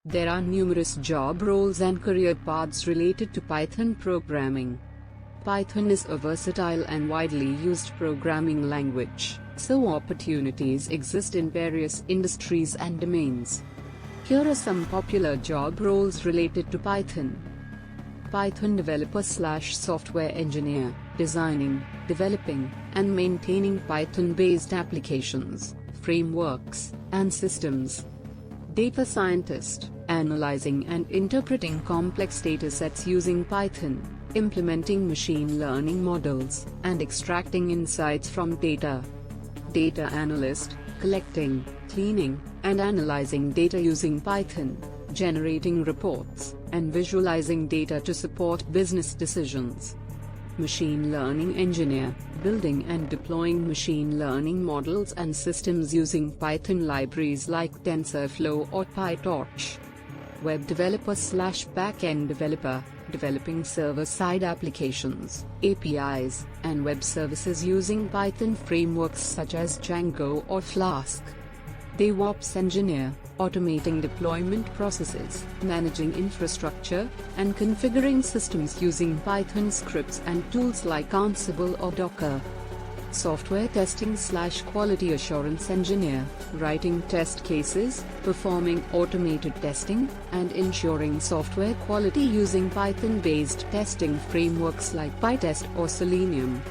There are numerous job roles and career paths related to Python programming. Python is a versatile and widely used programming language, so opportunities exist in various industries and domains. Here are some popular job roles related to Python. Python developer/software engineer, designing, developing, and maintaining Python-based applications, frameworks, and systems. Data scientist, analyzing and interpreting complex datasets using Python, implementing machine learning models, and extracting insights from data. Data analyst, collecting, cleaning, and analyzing data using Python, generating reports, and visualizing data to support business decisions. Machine learning engineer, building and deploying machine learning models and systems using Python libraries like TensorFlow or PyTorch. Web developer/backend developer, developing server-side applications, APIs, and web services using Python frameworks such as Django or Flask. DevOps engineer, automating deployment processes, managing infrastructure, and configuring systems using Python scripts and tools like Ansible or Docker. Software testing/quality assurance engineer, writing test cases, performing automated testing, and ensuring software quality using Python-based testing frameworks like PyTest or Selenium.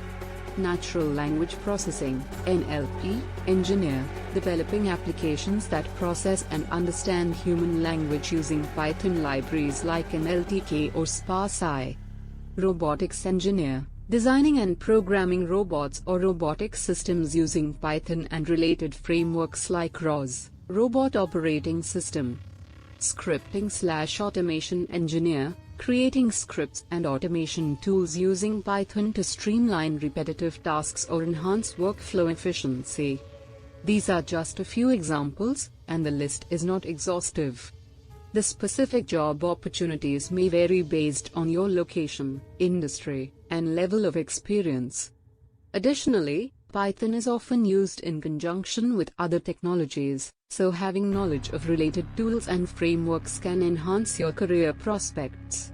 Natural language processing (NLP) engineer, developing applications that process and understand human language using Python libraries like NLTK or SparseI. Robotics engineer, designing and programming robots or robotic systems using Python and related frameworks like ROS, Robot Operating System. Scripting/automation engineer, creating scripts and automation tools using Python to streamline repetitive tasks or enhance workflow efficiency. These are just a few examples, and the list is not exhaustive. The specific job opportunities may vary based on your location, industry, and level of experience. Additionally, Python is often used in conjunction with other technologies, so having knowledge of related tools and frameworks can enhance your career prospects.